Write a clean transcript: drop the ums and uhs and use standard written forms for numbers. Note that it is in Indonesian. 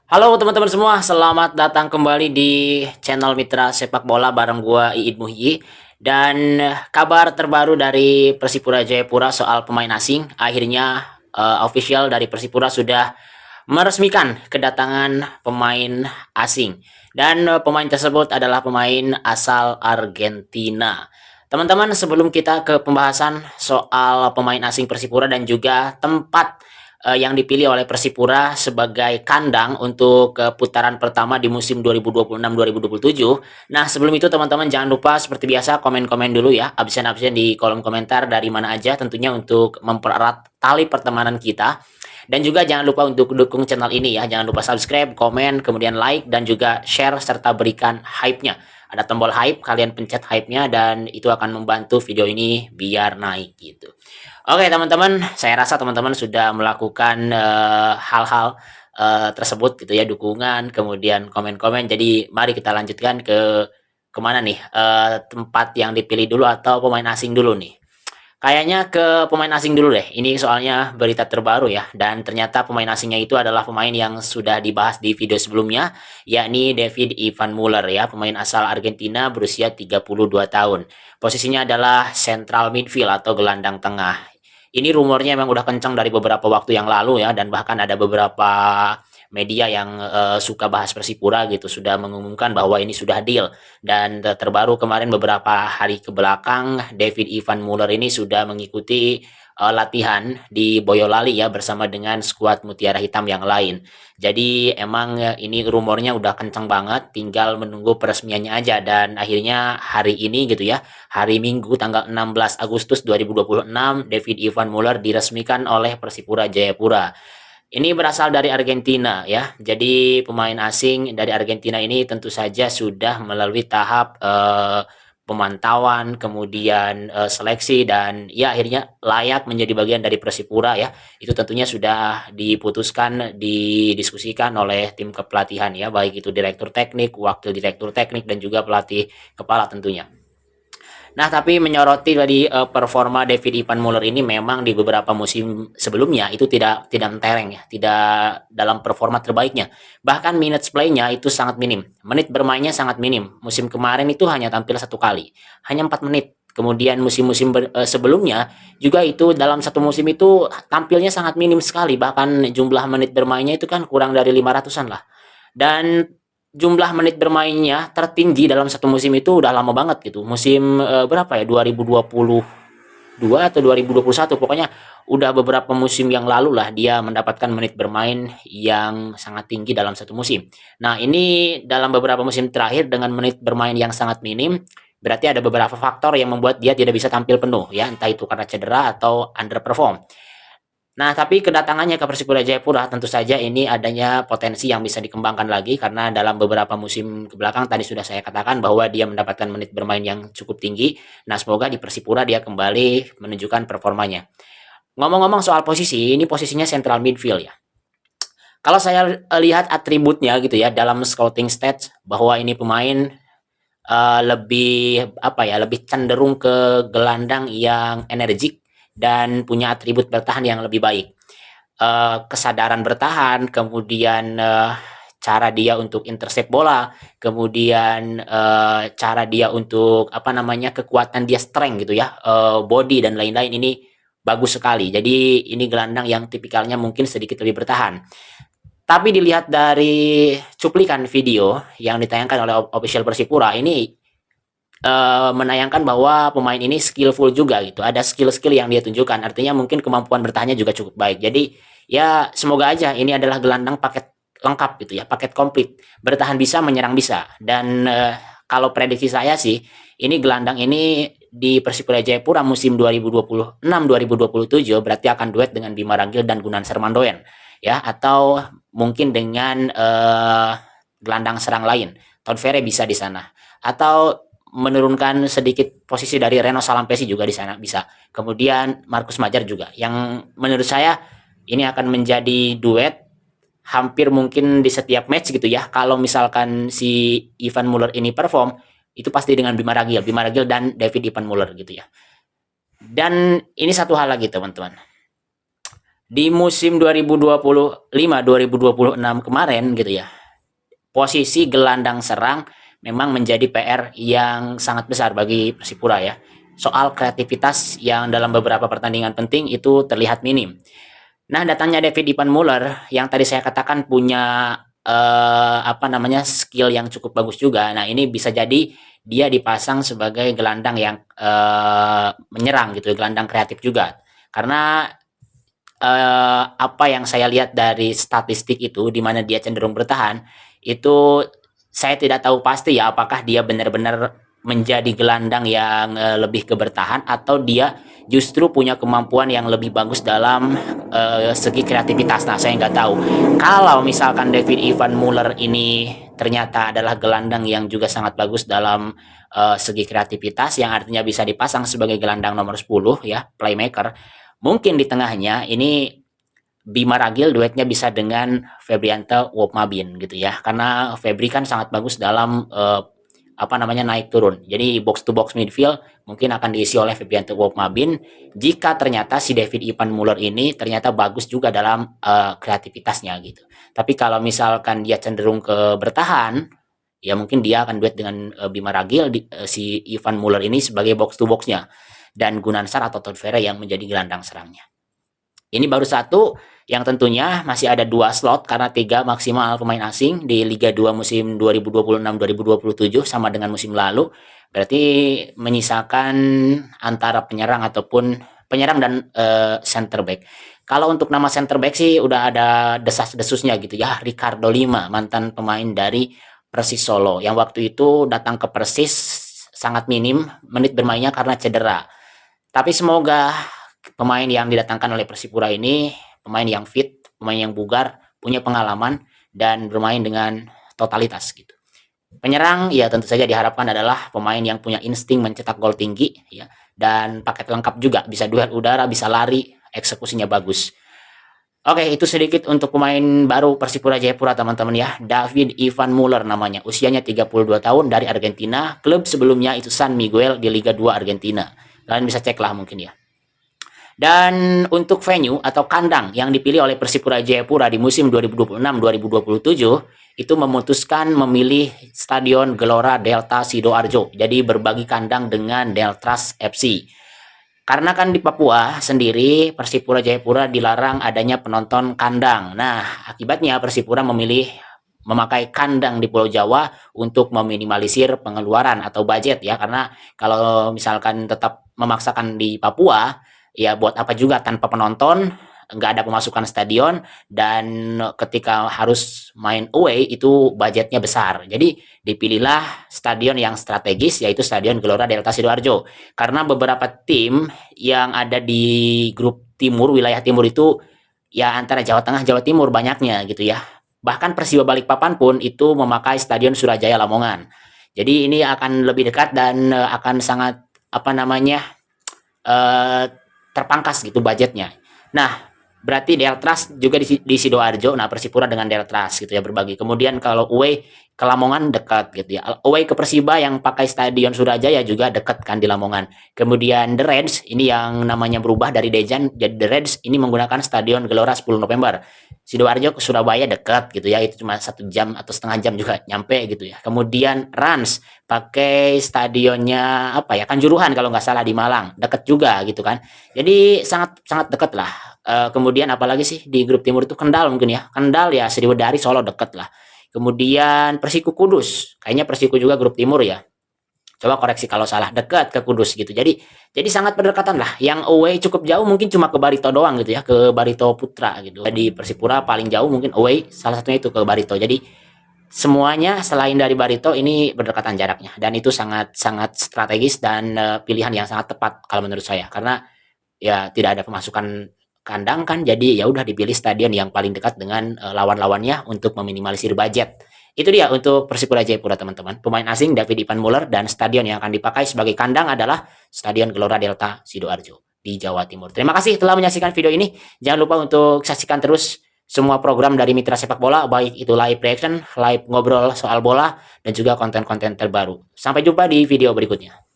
Halo teman-teman semua, selamat datang kembali di channel Mitra Sepak Bola bareng gua Iid Muhyi. Dan kabar terbaru dari Persipura Jayapura soal pemain asing, akhirnya official dari Persipura sudah meresmikan kedatangan pemain asing. Dan pemain tersebut adalah pemain asal Argentina. Teman-teman, sebelum kita ke pembahasan soal pemain asing Persipura dan juga tempat yang dipilih oleh Persipura sebagai kandang untuk putaran pertama di musim 2026-2027. Nah, sebelum itu teman-teman jangan lupa seperti biasa komen-komen dulu ya, absen-absen di kolom komentar dari mana aja tentunya untuk mempererat tali pertemanan kita. Dan juga jangan lupa untuk dukung channel ini ya, jangan lupa subscribe, komen, kemudian like dan juga share serta berikan hype-nya. Ada tombol hype, kalian pencet hype-nya dan itu akan membantu video ini biar naik gitu. Oke teman-teman, saya rasa teman-teman sudah melakukan hal-hal tersebut gitu ya, dukungan, kemudian komen-komen. Jadi mari kita lanjutkan ke kemana nih, tempat yang dipilih dulu atau pemain asing dulu nih? Kayaknya ke pemain asing dulu deh. Ini soalnya berita terbaru ya. Dan ternyata pemain asingnya itu adalah pemain yang sudah dibahas di video sebelumnya, yakni David Ivan Muller ya, pemain asal Argentina berusia 32 tahun. Posisinya adalah central midfield atau gelandang tengah. Ini rumornya memang udah kencang dari beberapa waktu yang lalu ya, dan bahkan ada beberapa media yang suka bahas Persipura gitu sudah mengumumkan bahwa ini sudah deal. Dan terbaru kemarin beberapa hari ke belakang David Ivan Muller ini sudah mengikuti latihan di Boyolali ya bersama dengan skuad Mutiara Hitam yang lain. Jadi emang ini rumornya udah kencang banget, tinggal menunggu peresmiannya aja. Dan akhirnya hari ini gitu ya, hari Minggu tanggal 16 Agustus 2026 David Ivan Muller diresmikan oleh Persipura Jayapura. Ini berasal dari Argentina ya. Jadi pemain asing dari Argentina ini tentu saja sudah melalui tahap pemantauan, kemudian seleksi dan ya akhirnya layak menjadi bagian dari Persipura ya. Itu tentunya sudah diputuskan, didiskusikan oleh tim kepelatihan ya, baik itu direktur teknik, wakil direktur teknik dan juga pelatih kepala tentunya. Nah, tapi menyoroti tadi performa David Ivan Muller ini memang di beberapa musim sebelumnya itu tidak mentereng ya, tidak dalam performa terbaiknya. Bahkan minutes play-nya itu sangat minim, menit bermainnya sangat minim. Musim kemarin itu hanya tampil satu kali, hanya 4 menit. Kemudian musim-musim sebelumnya juga itu dalam satu musim itu tampilnya sangat minim sekali, bahkan jumlah menit bermainnya itu kan kurang dari 500-an lah. Dan jumlah menit bermainnya tertinggi dalam satu musim itu udah lama banget gitu. Musim berapa ya? 2022 atau 2021 pokoknya udah beberapa musim yang lalu lah dia mendapatkan menit bermain yang sangat tinggi dalam satu musim. Nah, ini dalam beberapa musim terakhir dengan menit bermain yang sangat minim, berarti ada beberapa faktor yang membuat dia tidak bisa tampil penuh ya, entah itu karena cedera atau underperform. Nah, tapi kedatangannya ke Persipura Jayapura tentu saja ini adanya potensi yang bisa dikembangkan lagi karena dalam beberapa musim ke belakang tadi sudah saya katakan bahwa dia mendapatkan menit bermain yang cukup tinggi. Nah, semoga di Persipura dia kembali menunjukkan performanya. Ngomong-ngomong soal posisi, ini posisinya central midfield ya. Kalau saya lihat atributnya gitu ya dalam scouting stats bahwa ini pemain lebih apa ya, lebih cenderung ke gelandang yang energik dan punya atribut bertahan yang lebih baik. Kesadaran bertahan, kemudian cara dia untuk intercept bola, kemudian cara dia untuk apa namanya kekuatan dia strength gitu ya, body dan lain-lain ini bagus sekali. Jadi ini gelandang yang tipikalnya mungkin sedikit lebih bertahan. Tapi dilihat dari cuplikan video yang ditayangkan oleh official Persipura ini menayangkan bahwa pemain ini skillful juga gitu. Ada skill-skill yang dia tunjukkan. Artinya mungkin kemampuan bertahannya juga cukup baik. Jadi ya semoga aja ini adalah gelandang paket lengkap gitu ya, paket komplit. Bertahan bisa, menyerang bisa. Dan kalau prediksi saya sih, ini gelandang ini di Persipura Jayapura musim 2026-2027 berarti akan duet dengan Bima Ragil dan Gunan Sermandoen ya, atau mungkin dengan gelandang serang lain. Tonfere bisa di sana. Atau menurunkan sedikit posisi dari Reno Salampesi juga di sana bisa. Kemudian Markus Majar juga yang menurut saya ini akan menjadi duet hampir mungkin di setiap match gitu ya. Kalau misalkan si Ivan Muller ini perform itu pasti dengan Bima Ragil dan David Ivan Muller gitu ya. Dan ini satu hal lagi teman-teman. Di musim 2025-2026 kemarin gitu ya, posisi gelandang serang memang menjadi PR yang sangat besar bagi Persipura ya. Soal kreativitas yang dalam beberapa pertandingan penting itu terlihat minim. Nah, datangnya David Ivan Muller yang tadi saya katakan punya skill yang cukup bagus juga. Nah, ini bisa jadi dia dipasang sebagai gelandang yang menyerang gitu, gelandang kreatif juga. Karena apa yang saya lihat dari statistik itu di mana dia cenderung bertahan, itu saya tidak tahu pasti ya apakah dia benar-benar menjadi gelandang yang lebih ke bertahan atau dia justru punya kemampuan yang lebih bagus dalam segi kreativitas. Nah, saya nggak tahu. Kalau misalkan David Ivan Muller ini ternyata adalah gelandang yang juga sangat bagus dalam segi kreativitas, yang artinya bisa dipasang sebagai gelandang nomor 10 ya, playmaker. Mungkin di tengahnya ini Bima Ragil duetnya bisa dengan Febrianto Wopmabin gitu ya. Karena Febri kan sangat bagus dalam naik turun. Jadi box to box midfield mungkin akan diisi oleh Febrianto Wopmabin jika ternyata si David Ivan Muller ini ternyata bagus juga dalam kreativitasnya gitu. Tapi kalau misalkan dia cenderung ke bertahan, ya mungkin dia akan duet dengan Bima Ragil si Ivan Muller ini sebagai box to boxnya dan Gunansar atau Todd Ferre yang menjadi gelandang serangnya. Ini baru satu yang tentunya masih ada 2 slot karena 3 maksimal pemain asing di Liga 2 musim 2026-2027 sama dengan musim lalu. Berarti menyisakan antara penyerang dan center back. Kalau untuk nama center back sih udah ada desas-desusnya gitu ya. Ricardo Lima, mantan pemain dari Persis Solo yang waktu itu datang ke Persis sangat minim menit bermainnya karena cedera. Tapi semoga pemain yang didatangkan oleh Persipura ini pemain yang fit, pemain yang bugar, punya pengalaman dan bermain dengan totalitas gitu. Penyerang ya tentu saja diharapkan adalah pemain yang punya insting mencetak gol tinggi ya dan paket lengkap juga, bisa duel udara, bisa lari, eksekusinya bagus. Oke, itu sedikit untuk pemain baru Persipura Jayapura teman-teman ya. David Ivan Muller namanya. Usianya 32 tahun dari Argentina. Klub sebelumnya itu San Miguel di Liga 2 Argentina. Kalian bisa cek lah mungkin ya. Dan untuk venue atau kandang yang dipilih oleh Persipura Jayapura di musim 2026-2027 itu memutuskan memilih Stadion Gelora Delta Sidoarjo. Jadi berbagi kandang dengan Deltras FC. Karena kan di Papua sendiri Persipura Jayapura dilarang adanya penonton kandang. Nah, akibatnya Persipura memilih memakai kandang di Pulau Jawa untuk meminimalisir pengeluaran atau budget ya, karena kalau misalkan tetap memaksakan di Papua ya buat apa juga tanpa penonton, nggak ada pemasukan stadion, dan ketika harus main away itu budgetnya besar. Jadi dipilihlah stadion yang strategis yaitu Stadion Gelora Delta Sidoarjo. Karena beberapa tim yang ada di grup timur, wilayah timur itu ya antara Jawa Tengah, Jawa Timur banyaknya gitu ya. Bahkan Persiba Balikpapan pun itu memakai Stadion Surajaya Lamongan. Jadi ini akan lebih dekat dan akan sangat eh, terpangkas gitu budgetnya. Nah, berarti Deltras juga di Sidoarjo. Nah, Persipura dengan Deltras gitu ya berbagi. Kemudian kalau away ke Lamongan dekat gitu ya. Away ke Persiba yang pakai Stadion Surajaya juga dekat kan di Lamongan. Kemudian The Reds ini yang namanya berubah dari Dejan jadi The Reds ini menggunakan Stadion Gelora 10 November. Sidoarjo ke Surabaya dekat gitu ya. Itu cuma 1 jam atau setengah jam juga nyampe gitu ya. Kemudian Rans pakai stadionnya Kanjuruhan kalau nggak salah di Malang, dekat juga gitu kan. Jadi sangat sangat dekat lah. Kemudian apalagi sih di grup timur itu Kendal mungkin ya. Kendal ya Sriwedari Solo dekat lah. Kemudian Persiku Kudus, kayaknya Persiku juga grup timur ya. Coba koreksi kalau salah, dekat ke Kudus gitu. Jadi sangat berdekatan lah. Yang away cukup jauh mungkin cuma ke Barito doang gitu ya, ke Barito Putra gitu. Di Persipura paling jauh mungkin away salah satunya itu ke Barito. Jadi semuanya selain dari Barito ini berdekatan jaraknya dan itu sangat sangat strategis dan pilihan yang sangat tepat kalau menurut saya karena ya tidak ada pemasukan kandang kan, jadi ya udah dipilih stadion yang paling dekat dengan lawan-lawannya untuk meminimalisir budget. Itu dia untuk Persipura Jayapura teman-teman. Pemain asing David Ivan Muller dan stadion yang akan dipakai sebagai kandang adalah Stadion Gelora Delta Sidoarjo di Jawa Timur. Terima kasih telah menyaksikan video ini. Jangan lupa untuk saksikan terus semua program dari Mitra Sepak Bola, baik itu live reaction, live ngobrol soal bola, dan juga konten-konten terbaru. Sampai jumpa di video berikutnya.